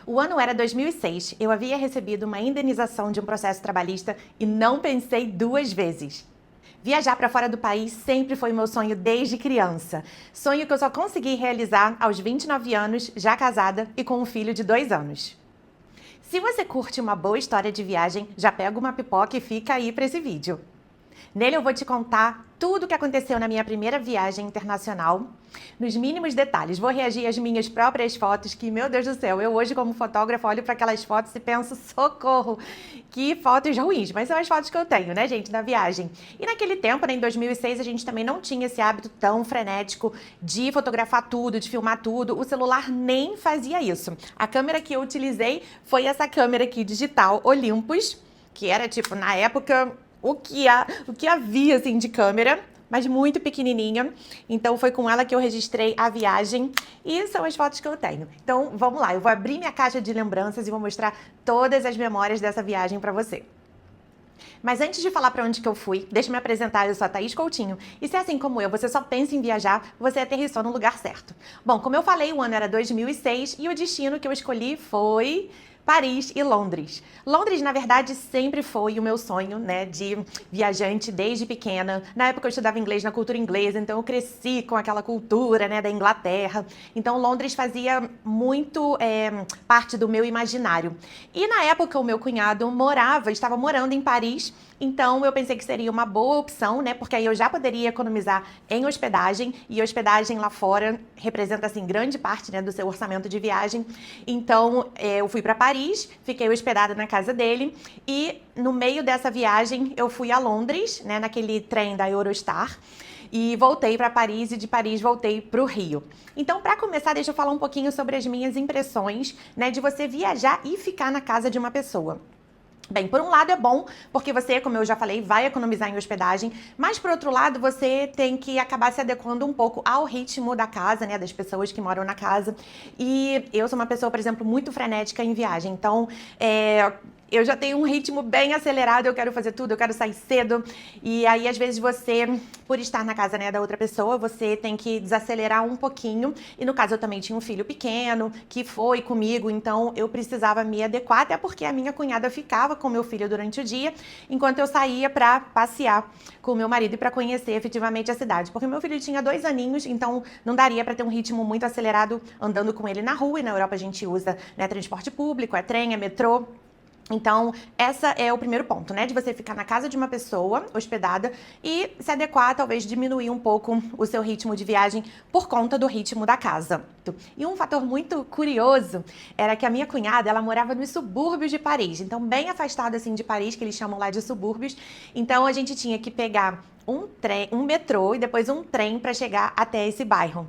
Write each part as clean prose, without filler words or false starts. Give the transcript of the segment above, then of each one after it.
O ano era 2006, eu havia recebido uma indenização de um processo trabalhista e não pensei duas vezes. Viajar para fora do país sempre foi meu sonho desde criança. Sonho que eu só consegui realizar aos 29 anos, já casada e com um filho de 2 anos. Se você curte uma boa história de viagem, já pega uma pipoca e fica aí para esse vídeo. Nele eu vou te contar tudo o que aconteceu na minha primeira viagem internacional, nos mínimos detalhes. Vou reagir às minhas próprias fotos, que, meu Deus do céu, eu hoje como fotógrafa olho para aquelas fotos e penso, socorro, que fotos ruins, mas são as fotos que eu tenho, né, gente, da viagem. E naquele tempo, né, em 2006, a gente também não tinha esse hábito tão frenético de fotografar tudo, de filmar tudo. O celular nem fazia isso. A câmera que eu utilizei foi essa câmera aqui digital Olympus, que era, tipo, na época, o que havia, assim, de câmera, mas muito pequenininha. Então foi com ela que eu registrei a viagem e são as fotos que eu tenho. Então vamos lá, eu vou abrir minha caixa de lembranças e vou mostrar todas as memórias dessa viagem para você. Mas antes de falar para onde que eu fui, deixa eu me apresentar, eu sou a Thaís Coutinho. E se é assim como eu, você só pensa em viajar, você aterrissou no lugar certo. Bom, como eu falei, o ano era 2006 e o destino que eu escolhi foi Paris e Londres. Londres, na verdade, sempre foi o meu sonho, né, de viajante desde pequena. Na época eu estudava inglês na cultura inglesa, então eu cresci com aquela cultura, né, da Inglaterra. Então Londres fazia muito parte do meu imaginário. E na época o meu cunhado estava morando em Paris, então eu pensei que seria uma boa opção, né, porque aí eu já poderia economizar em hospedagem, e hospedagem lá fora representa, assim, grande parte, né, do seu orçamento de viagem. Então eu fui para Paris, fiquei hospedada na casa dele e no meio dessa viagem eu fui a Londres, né, naquele trem da Eurostar, e voltei para Paris e de Paris voltei para o Rio. Então, para começar, deixa eu falar um pouquinho sobre as minhas impressões, né, de você viajar e ficar na casa de uma pessoa. Bem, por um lado é bom, porque você, como eu já falei, vai economizar em hospedagem, mas por outro lado você tem que acabar se adequando um pouco ao ritmo da casa, né, das pessoas que moram na casa. E eu sou uma pessoa, por exemplo, muito frenética em viagem, então eu já tenho um ritmo bem acelerado, eu quero fazer tudo, eu quero sair cedo. E aí, às vezes, você, por estar na casa, né, da outra pessoa, você tem que desacelerar um pouquinho. E no caso, eu também tinha um filho pequeno, que foi comigo, então eu precisava me adequar, até porque a minha cunhada ficava com meu filho durante o dia, enquanto eu saía para passear com o meu marido e para conhecer efetivamente a cidade. Porque meu filho tinha 2 aninhos, então não daria para ter um ritmo muito acelerado andando com ele na rua. E na Europa a gente usa, né, transporte público, é trem, é metrô. Então, essa é o primeiro ponto, né? De você ficar na casa de uma pessoa hospedada e se adequar, talvez diminuir um pouco o seu ritmo de viagem por conta do ritmo da casa. E um fator muito curioso era que a minha cunhada, ela morava nos subúrbios de Paris, então bem afastada assim de Paris, que eles chamam lá de subúrbios. Então a gente tinha que pegar um metrô e depois um trem para chegar até esse bairro.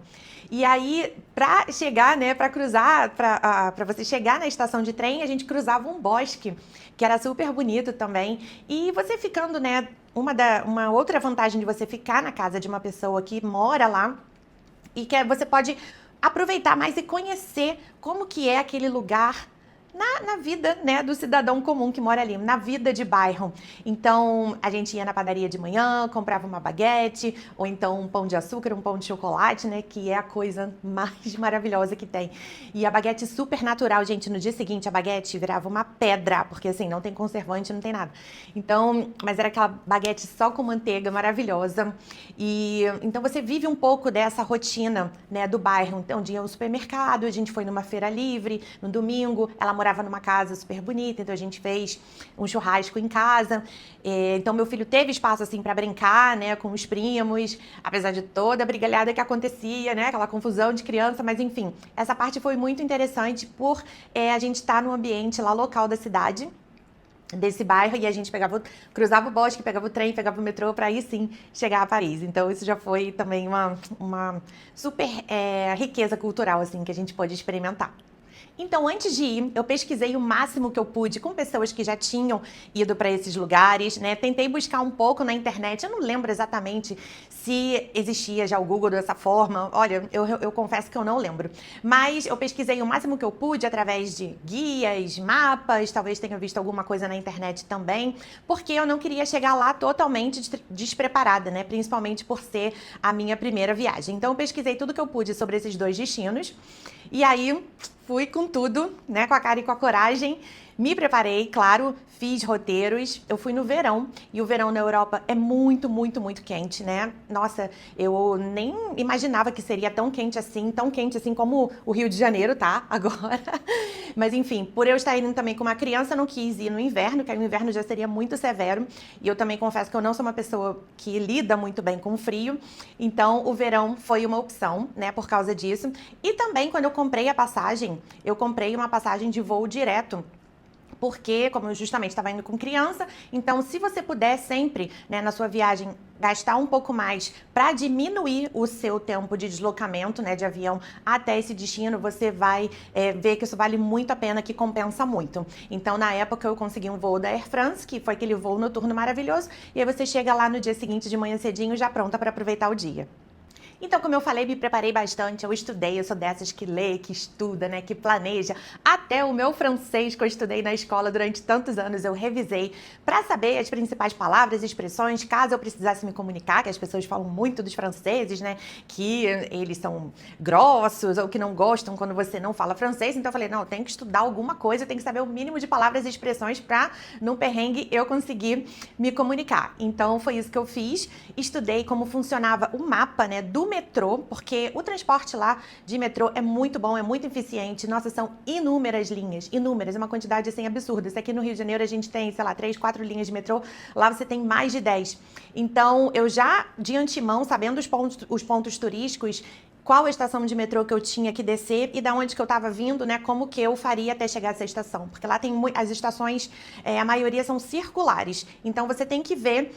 E aí, para chegar, né, para cruzar, para você chegar na estação de trem, a gente cruzava um bosque, que era super bonito também. E você ficando, né, uma outra vantagem de você ficar na casa de uma pessoa que mora lá e que você pode aproveitar mais e conhecer como que é aquele lugar na vida, né, do cidadão comum que mora ali, na vida de bairro. Então, a gente ia na padaria de manhã, comprava uma baguete, ou então um pão de açúcar, um pão de chocolate, né, que é a coisa mais maravilhosa que tem. E a baguete super natural, gente, no dia seguinte a baguete virava uma pedra, porque assim, não tem conservante, não tem nada. Então, mas era aquela baguete só com manteiga maravilhosa. E então você vive um pouco dessa rotina, né, do bairro. Então, um dia no supermercado, a gente foi numa feira livre, no domingo, ela morava numa casa super bonita, então a gente fez um churrasco em casa. Então meu filho teve espaço assim para brincar, né, com os primos, apesar de toda a brigalhada que acontecia, né, aquela confusão de criança, mas enfim, essa parte foi muito interessante por a gente estar no ambiente lá local da cidade, desse bairro, e a gente cruzava o bosque, pegava o trem, pegava o metrô para aí sim chegar a Paris. Então isso já foi também uma super riqueza cultural assim que a gente pôde experimentar. Então, antes de ir, eu pesquisei o máximo que eu pude com pessoas que já tinham ido para esses lugares, né? Tentei buscar um pouco na internet, eu não lembro exatamente se existia já o Google dessa forma. Olha, eu confesso que eu não lembro. Mas eu pesquisei o máximo que eu pude através de guias, mapas, talvez tenha visto alguma coisa na internet também, porque eu não queria chegar lá totalmente despreparada, né? Principalmente por ser a minha primeira viagem. Então, eu pesquisei tudo que eu pude sobre esses 2 destinos. E aí fui com tudo, né, com a cara e com a coragem. Me preparei, claro, fiz roteiros. Eu fui no verão e o verão na Europa é muito, muito, muito quente, né? Nossa, eu nem imaginava que seria tão quente assim como o Rio de Janeiro, tá? Agora. Mas enfim, por eu estar indo também com uma criança, eu não quis ir no inverno, que aí no inverno já seria muito severo. E eu também confesso que eu não sou uma pessoa que lida muito bem com o frio. Então, o verão foi uma opção, né, por causa disso. E também, quando eu comprei a passagem, eu comprei uma passagem de voo direto. Porque, como eu justamente estava indo com criança, então se você puder sempre, né, na sua viagem, gastar um pouco mais para diminuir o seu tempo de deslocamento, né, de avião até esse destino, você vai ver que isso vale muito a pena, que compensa muito. Então, na época, eu consegui um voo da Air France, que foi aquele voo noturno maravilhoso, e aí você chega lá no dia seguinte de manhã cedinho já pronta para aproveitar o dia. Então, como eu falei, me preparei bastante, eu estudei, eu sou dessas que lê, que estuda, né, que planeja. Até o meu francês que eu estudei na escola durante tantos anos, eu revisei para saber as principais palavras e expressões, caso eu precisasse me comunicar, que as pessoas falam muito dos franceses, né, que eles são grossos ou que não gostam quando você não fala francês. Então eu falei, não, eu tenho que estudar alguma coisa, eu tenho que saber o mínimo de palavras e expressões para, num perrengue, eu conseguir me comunicar. Então foi isso que eu fiz, estudei como funcionava o mapa, né, do metrô, porque o transporte lá de metrô é muito bom, é muito eficiente. Nossa, são inúmeras linhas, inúmeras, uma quantidade assim absurda. Se aqui no Rio de Janeiro a gente tem, sei lá, 3, 4 linhas de metrô, lá você tem mais de 10. Então, eu já de antemão, sabendo os pontos turísticos, qual estação de metrô que eu tinha que descer e da onde que eu estava vindo, né? Como que eu faria até chegar a essa estação. Porque lá tem as estações, a maioria são circulares. Então você tem que ver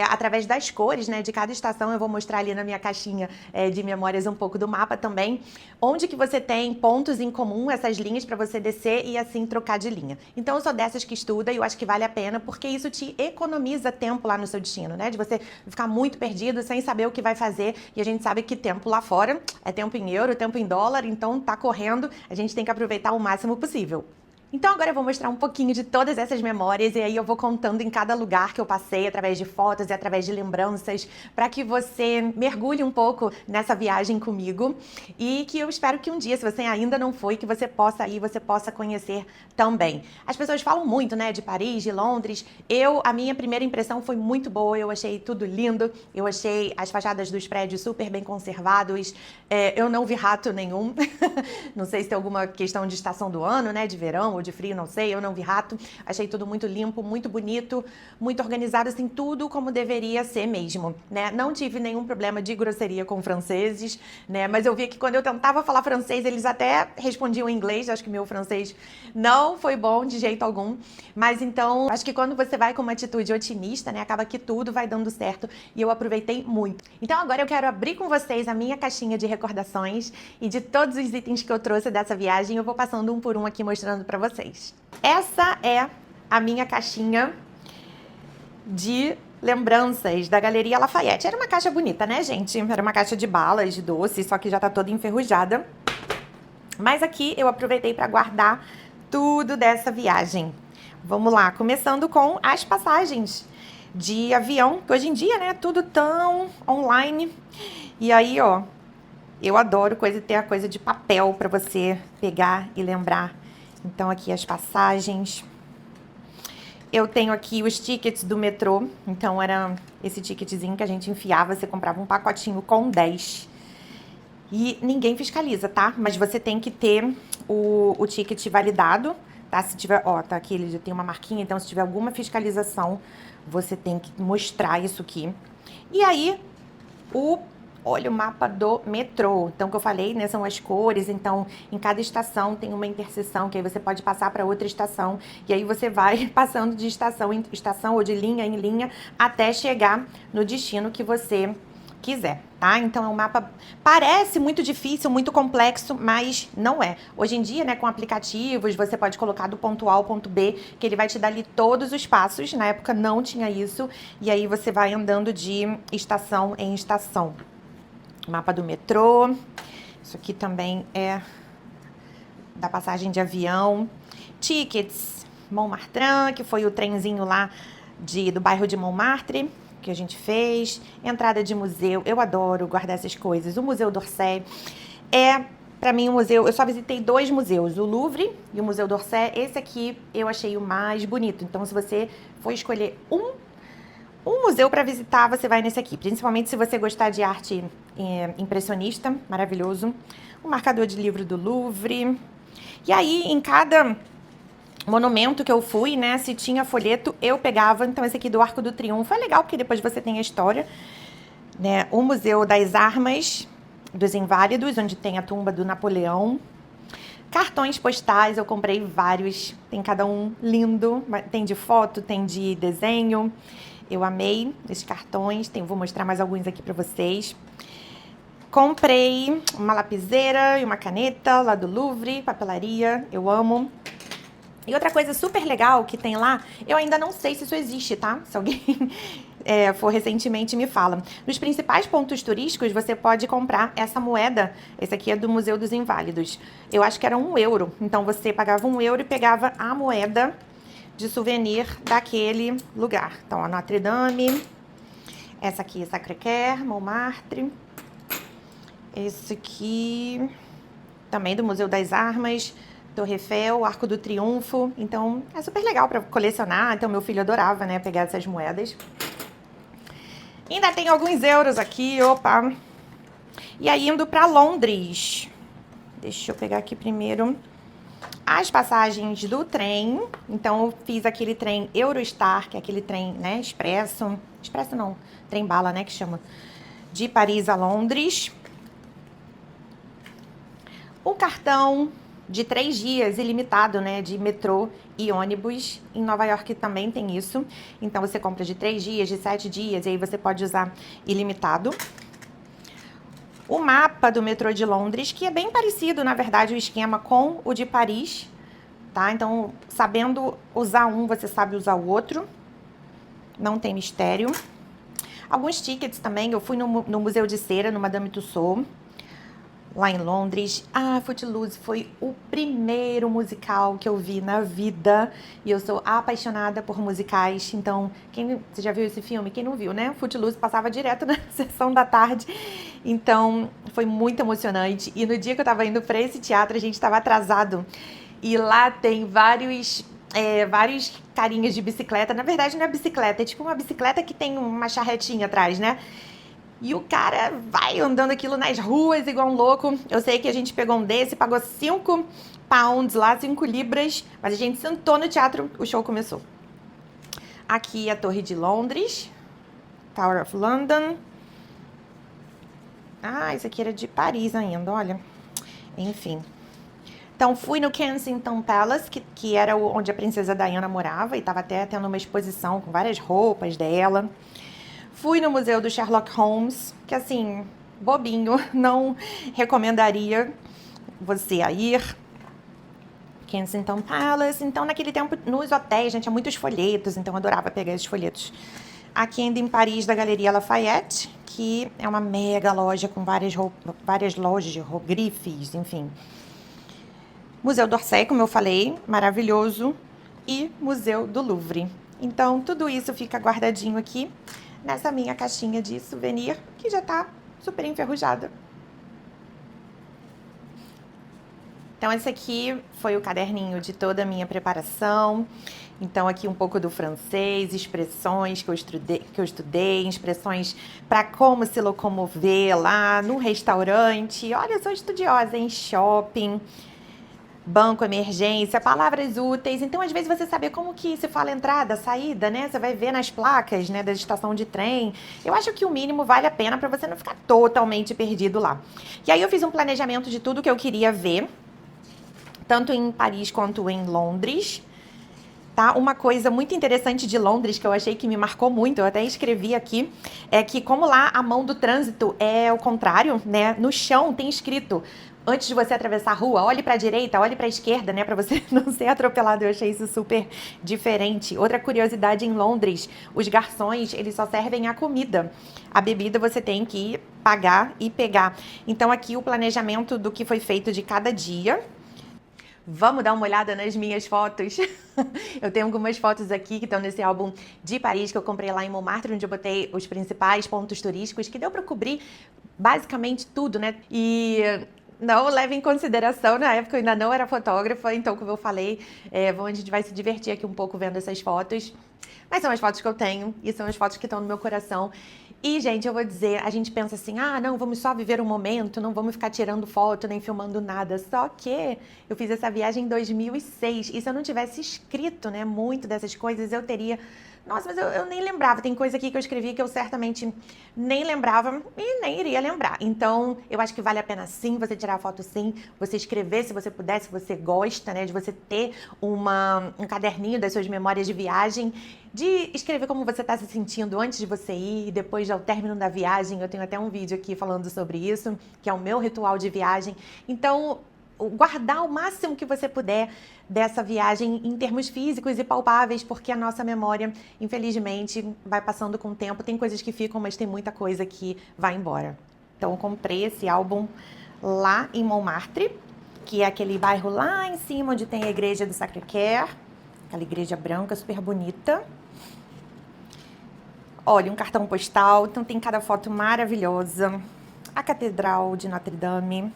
através das cores, né? De cada estação. Eu vou mostrar ali na minha caixinha de memórias um pouco do mapa também. Onde que você tem pontos em comum, essas linhas para você descer e assim trocar de linha. Então eu sou dessas que estuda e eu acho que vale a pena porque isso te economiza tempo lá no seu destino, né? De você ficar muito perdido sem saber o que vai fazer. E a gente sabe que tempo lá fora é tempo em euro, tempo em dólar, então tá correndo, a gente tem que aproveitar o máximo possível. Então agora eu vou mostrar um pouquinho de todas essas memórias e aí eu vou contando em cada lugar que eu passei, através de fotos e através de lembranças, para que você mergulhe um pouco nessa viagem comigo e que eu espero que um dia, se você ainda não foi, que você possa ir, você possa conhecer também. As pessoas falam muito, né, de Paris, de Londres. A minha primeira impressão foi muito boa, eu achei tudo lindo, eu achei as fachadas dos prédios super bem conservados, eu não vi rato nenhum, não sei se tem alguma questão de estação do ano, né, de verão ou de frio, não sei, eu não vi rato, achei tudo muito limpo, muito bonito, muito organizado, assim, tudo como deveria ser mesmo, né? Não tive nenhum problema de grosseria com franceses, né? Mas eu vi que quando eu tentava falar francês, eles até respondiam em inglês, acho que meu francês não foi bom de jeito algum, mas então, acho que quando você vai com uma atitude otimista, né, acaba que tudo vai dando certo e eu aproveitei muito. Então agora eu quero abrir com vocês a minha caixinha de recordações e de todos os itens que eu trouxe dessa viagem, eu vou passando um por um aqui mostrando pra vocês. Essa é a minha caixinha de lembranças da Galeria Lafayette. Era uma caixa bonita, né, gente? Era uma caixa de balas, de doce, só que já tá toda enferrujada. Mas aqui eu aproveitei para guardar tudo dessa viagem. Vamos lá, começando com as passagens de avião, que hoje em dia, né, tudo tão online. E aí, ó, eu adoro ter a coisa de papel para você pegar e lembrar. Então, aqui as passagens. Eu tenho aqui os tickets do metrô. Então, era esse ticketzinho que a gente enfiava. Você comprava um pacotinho com 10. E ninguém fiscaliza, tá? Mas você tem que ter o ticket validado, tá? Se tiver, ó, tá aqui, ele já tem uma marquinha. Então, se tiver alguma fiscalização, você tem que mostrar isso aqui. E aí, olha o mapa do metrô. Então, que eu falei, né, são as cores. Então, em cada estação tem uma interseção, que aí você pode passar para outra estação. E aí você vai passando de estação em estação ou de linha em linha até chegar no destino que você quiser, tá? Então, é um mapa, parece muito difícil, muito complexo, mas não é. Hoje em dia, né, com aplicativos, você pode colocar do ponto A ao ponto B, que ele vai te dar ali todos os passos. Na época não tinha isso. E aí você vai andando de estação em estação. Mapa do metrô. Isso aqui também é da passagem de avião. Tickets Montmartre, que foi o trenzinho lá do bairro de Montmartre que a gente fez. Entrada de museu. Eu adoro guardar essas coisas. O Museu d'Orsay. Pra mim, o museu, eu só visitei 2 museus, o Louvre e o Museu d'Orsay. Esse aqui eu achei o mais bonito. Então, se você for escolher um museu para visitar, você vai nesse aqui. Principalmente se você gostar de arte impressionista, maravilhoso. O marcador de livro do Louvre. E aí, em cada monumento que eu fui, né, se tinha folheto, eu pegava. Então, esse aqui do Arco do Triunfo é legal, porque depois você tem a história, né? O Museu das Armas dos Inválidos, onde tem a tumba do Napoleão. Cartões postais, eu comprei vários, tem cada um lindo, tem de foto, tem de desenho. Eu amei esses cartões, vou mostrar mais alguns aqui pra vocês. Comprei uma lapiseira e uma caneta lá do Louvre, papelaria, eu amo. E outra coisa super legal que tem lá, eu ainda não sei se isso existe, tá? Se alguém for recentemente, me fala. Nos principais pontos turísticos, você pode comprar essa moeda. Esse aqui é do Museu dos Inválidos. Eu acho que era €1. Então, você pagava €1 e pegava a moeda de souvenir daquele lugar. Então, a Notre Dame. Essa aqui é Sacré-Cœur, Montmartre. Esse aqui também do Museu das Armas. Torre Eiffel, Arco do Triunfo. Então, é super legal para colecionar. Então, meu filho adorava, né, pegar essas moedas. Ainda tem alguns euros aqui, opa. E aí, indo para Londres. Deixa eu pegar aqui primeiro as passagens do trem. Então, eu fiz aquele trem Eurostar, que é aquele trem, né, expresso. Expresso não, trem bala, né, que chama. De Paris a Londres. Um cartão de 3 dias, ilimitado, né, de metrô e ônibus. Em Nova York também tem isso. Então, você compra de 3 dias, de 7 dias, e aí você pode usar ilimitado. O mapa do metrô de Londres, que é bem parecido, na verdade, o esquema com o de Paris, tá? Então, sabendo usar um, você sabe usar o outro. Não tem mistério. Alguns tickets também. Eu fui no Museu de Cera, no Madame Tussauds, lá em Londres. Footloose foi o primeiro musical que eu vi na vida. E eu sou apaixonada por musicais. Então, você já viu esse filme? Quem não viu, né? Footloose passava direto na sessão da tarde. Então, foi muito emocionante. E no dia que eu tava indo pra esse teatro, a gente tava atrasado. E lá tem vários carinhas de bicicleta. Na verdade, não é bicicleta. É tipo uma bicicleta que tem uma charretinha atrás, né? E o cara vai andando aquilo nas ruas igual um louco. Eu sei que a gente pegou um desse, pagou 5 pounds lá, 5 libras. Mas a gente sentou no teatro, o show começou. Aqui a Torre de Londres. Tower of London. Isso aqui era de Paris ainda, olha. Enfim. Então, fui no Kensington Palace, que era onde a princesa Diana morava. E tava até tendo uma exposição com várias roupas dela. Fui no museu do Sherlock Holmes, que assim, bobinho, não recomendaria você a ir. Kensington Palace. Então, naquele tempo, nos hotéis, gente, tinha muitos folhetos, então eu adorava pegar esses folhetos. Aqui ainda em Paris, da Galeria Lafayette, que é uma mega loja com várias lojas de grifes, enfim. Museu d'Orsay, como eu falei, maravilhoso. E Museu do Louvre. Então, tudo isso fica guardadinho aqui nessa minha caixinha de souvenir, que já tá super enferrujada. Então, esse aqui foi o caderninho de toda a minha preparação. Então, aqui um pouco do francês, expressões que eu estudei, expressões para como se locomover lá no restaurante. Olha, eu sou estudiosa em shopping, banco, emergência, palavras úteis. Então, às vezes, você saber como que se fala entrada, saída, né? Você vai ver nas placas, né, da estação de trem. Eu acho que o mínimo vale a pena para você não ficar totalmente perdido lá. E aí, eu fiz um planejamento de tudo que eu queria ver, tanto em Paris quanto em Londres. Tá? Uma coisa muito interessante de Londres, que eu achei que me marcou muito, eu até escrevi aqui, é que como lá a mão do trânsito é o contrário, né? No chão tem escrito: antes de você atravessar a rua, olhe para a direita, olhe para a esquerda, né, para você não ser atropelado. Eu achei isso super diferente. Outra curiosidade em Londres, os garçons, eles só servem a comida. A bebida você tem que pagar e pegar. Então aqui o planejamento do que foi feito de cada dia. Vamos dar uma olhada nas minhas fotos? Eu tenho algumas fotos aqui que estão nesse álbum de Paris que eu comprei lá em Montmartre, onde eu botei os principais pontos turísticos, que deu para cobrir basicamente tudo, né? E não leve em consideração, na época eu ainda não era fotógrafa, então como eu falei, a gente vai se divertir aqui um pouco vendo essas fotos. Mas são as fotos que eu tenho e são as fotos que estão no meu coração. E, gente, eu vou dizer, a gente pensa assim, ah, não, vamos só viver um momento, não vamos ficar tirando foto nem filmando nada. Só que eu fiz essa viagem em 2006 e se eu não tivesse escrito, né, muito dessas coisas, eu teria... Nossa, mas eu nem lembrava. Tem coisa aqui que eu escrevi que eu certamente nem lembrava e nem iria lembrar. Então, eu acho que vale a pena sim você tirar foto sim, você escrever se você puder, se você gosta, né, de você ter um caderninho das suas memórias de viagem, de escrever como você está se sentindo antes de você ir, depois ao término da viagem. Eu tenho até um vídeo aqui falando sobre isso, que é o meu ritual de viagem. Então, guardar o máximo que você puder dessa viagem em termos físicos e palpáveis, porque a nossa memória, infelizmente, vai passando com o tempo. Tem coisas que ficam, mas tem muita coisa que vai embora. Então, eu comprei esse álbum lá em Montmartre, que é aquele bairro lá em cima onde tem a igreja do Sacré-Cœur, aquela igreja branca super bonita. Olha, um cartão postal, então tem cada foto maravilhosa. A Catedral de Notre-Dame.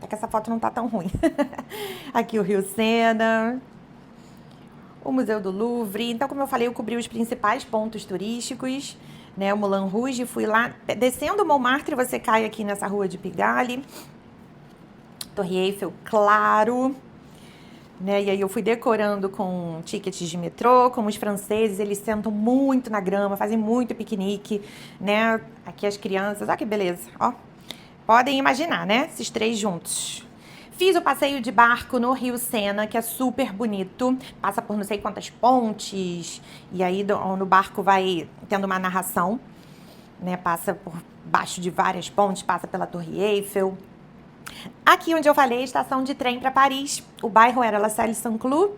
É que essa foto não tá tão ruim. Aqui o Rio Sena, o Museu do Louvre. Então, como eu falei, eu cobri os principais pontos turísticos, né? O Moulin Rouge, fui lá. Descendo o Montmartre, você cai aqui nessa rua de Pigalle. Torre Eiffel, claro. Né? E aí eu fui decorando com tickets de metrô, como os franceses, eles sentam muito na grama, fazem muito piquenique, né? Aqui as crianças, olha que beleza, ó. Podem imaginar, né? Esses três juntos. Fiz o passeio de barco no Rio Sena, que é super bonito. Passa por não sei quantas pontes. E aí no barco vai tendo uma narração, né? Passa por baixo de várias pontes, passa pela Torre Eiffel. Aqui onde eu falei, a estação de trem para Paris. O bairro era La Salle-Saint-Cloud,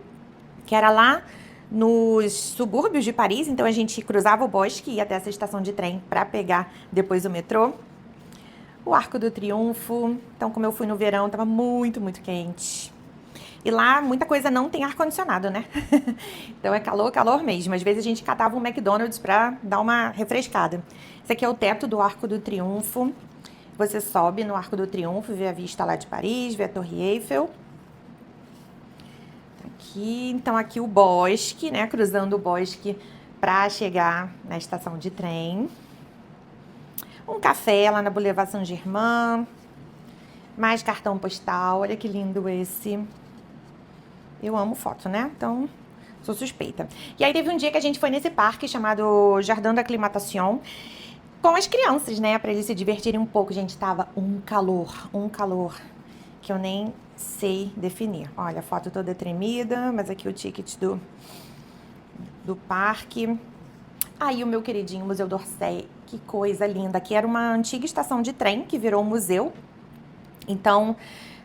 que era lá nos subúrbios de Paris. Então a gente cruzava o bosque e ia até essa estação de trem para pegar depois o metrô. O Arco do Triunfo. Então, como eu fui no verão, tava muito, muito quente. E lá, muita coisa não tem ar-condicionado, né? Então, é calor, calor mesmo. Às vezes, a gente catava um McDonald's pra dar uma refrescada. Esse aqui é o teto do Arco do Triunfo. Você sobe no Arco do Triunfo, vê a vista lá de Paris, vê a Torre Eiffel. Aqui, então, aqui o bosque, né? Cruzando o bosque pra chegar na estação de trem. Um café lá na Boulevard Saint-Germain. Mais cartão postal. Olha que lindo esse. Eu amo foto, né? Então, sou suspeita. E aí teve um dia que a gente foi nesse parque chamado Jardin d'Acclimatation com as crianças, né? Pra eles se divertirem um pouco. Gente, tava um calor que eu nem sei definir. Olha, a foto toda tremida, mas aqui o ticket do parque. Aí o meu queridinho Museu d'Orsay, que coisa linda. Aqui era uma antiga estação de trem que virou um museu. Então,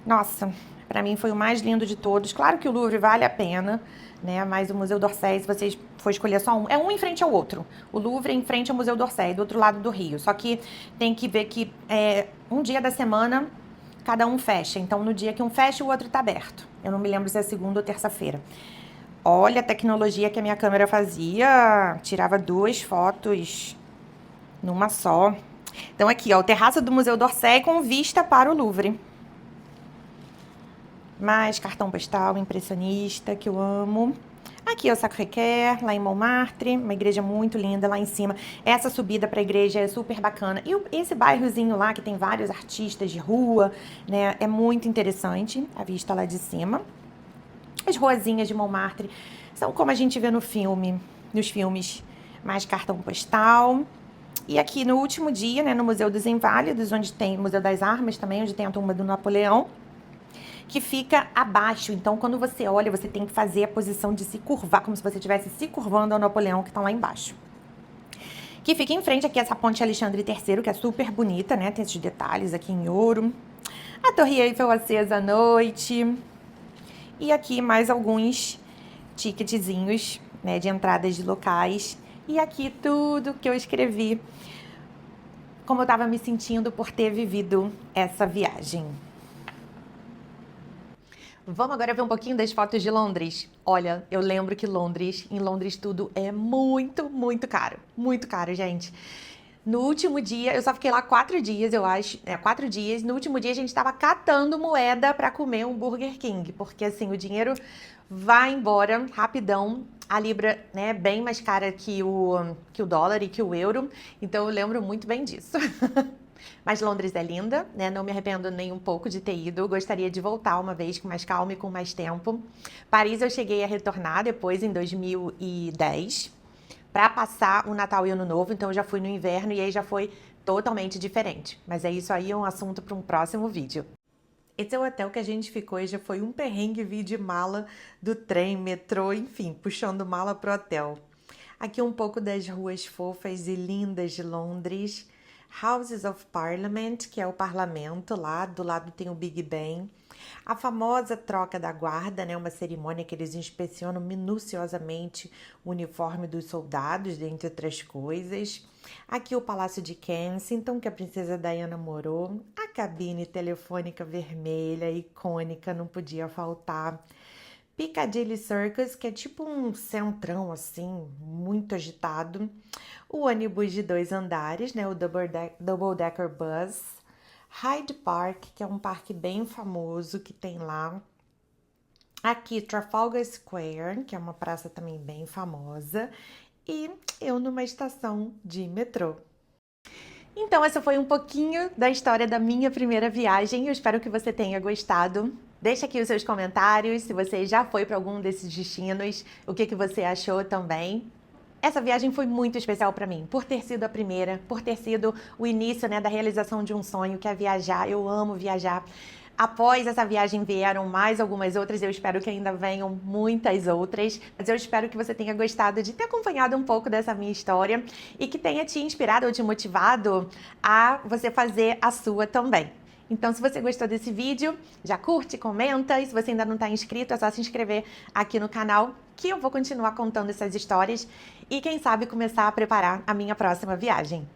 nossa, pra mim foi o mais lindo de todos. Claro que o Louvre vale a pena, né? Mas o Museu d'Orsay, se vocês for escolher só um, é um em frente ao outro. O Louvre em frente ao Museu d'Orsay, do outro lado do Rio. Só que tem que ver que um dia da semana cada um fecha. Então, no dia que um fecha, o outro tá aberto. Eu não me lembro se é segunda ou terça-feira. Olha a tecnologia que a minha câmera fazia. Tirava 2 fotos numa só. Então aqui, ó, o terraço do Museu d'Orsay com vista para o Louvre. Mais cartão postal impressionista, que eu amo. Aqui é o Sacré-Cœur, lá em Montmartre, uma igreja muito linda lá em cima. Essa subida para a igreja é super bacana. E esse bairrozinho lá, que tem vários artistas de rua, né, é muito interessante, a vista lá de cima. As ruazinhas de Montmartre são como a gente vê no filme, nos filmes, mais cartão postal. E aqui no último dia, né, no Museu dos Inválidos, onde tem o Museu das Armas também, onde tem a tumba do Napoleão, que fica abaixo. Então, quando você olha, você tem que fazer a posição de se curvar, como se você estivesse se curvando ao Napoleão, que está lá embaixo. Que fica em frente aqui essa ponte Alexandre III, que é super bonita, né? Tem esses detalhes aqui em ouro. A Torre Eiffel acesa à noite. E aqui mais alguns ticketzinhos, né, de entradas de locais. E aqui tudo que eu escrevi, como eu estava me sentindo por ter vivido essa viagem. Vamos agora ver um pouquinho das fotos de Londres. Olha, eu lembro que em Londres tudo é muito, muito caro. Muito caro, gente. No último dia, eu só fiquei lá 4 dias, eu acho. 4 dias. No último dia, a gente tava catando moeda pra comer um Burger King. Porque, assim, o dinheiro vai embora rapidão. A Libra, né, é bem mais cara que o dólar e que o euro. Então, eu lembro muito bem disso. Mas Londres é linda, né? Não me arrependo nem um pouco de ter ido. Gostaria de voltar uma vez com mais calma e com mais tempo. Paris eu cheguei a retornar depois, em 2010. Para passar o Natal e o Ano Novo, então eu já fui no inverno e aí já foi totalmente diferente. Mas é isso aí, é um assunto para um próximo vídeo. Esse é o hotel que a gente ficou e já foi um perrengue vir de mala do trem, metrô, enfim, puxando mala pro hotel. Aqui um pouco das ruas fofas e lindas de Londres. Houses of Parliament, que é o parlamento lá, do lado tem o Big Ben. A famosa troca da guarda, né, uma cerimônia que eles inspecionam minuciosamente o uniforme dos soldados, dentre outras coisas. Aqui o Palácio de Kensington, que a princesa Diana morou. A cabine telefônica vermelha, icônica, não podia faltar. Piccadilly Circus, que é tipo um centrão assim, muito agitado. O ônibus de 2 andares, né, o Double Decker Bus. Hyde Park, que é um parque bem famoso que tem lá. Aqui Trafalgar Square, que é uma praça também bem famosa. E eu numa estação de metrô. Então, essa foi um pouquinho da história da minha primeira viagem. Eu espero que você tenha gostado. Deixa aqui os seus comentários, se você já foi para algum desses destinos, o que você achou também. Essa viagem foi muito especial para mim, por ter sido a primeira, por ter sido o início, né, da realização de um sonho, que é viajar. Eu amo viajar. Após essa viagem vieram mais algumas outras, eu espero que ainda venham muitas outras, mas eu espero que você tenha gostado de ter acompanhado um pouco dessa minha história e que tenha te inspirado ou te motivado a você fazer a sua também. Então, se você gostou desse vídeo, já curte, comenta, e se você ainda não está inscrito, é só se inscrever aqui no canal, que eu vou continuar contando essas histórias e, quem sabe, começar a preparar a minha próxima viagem.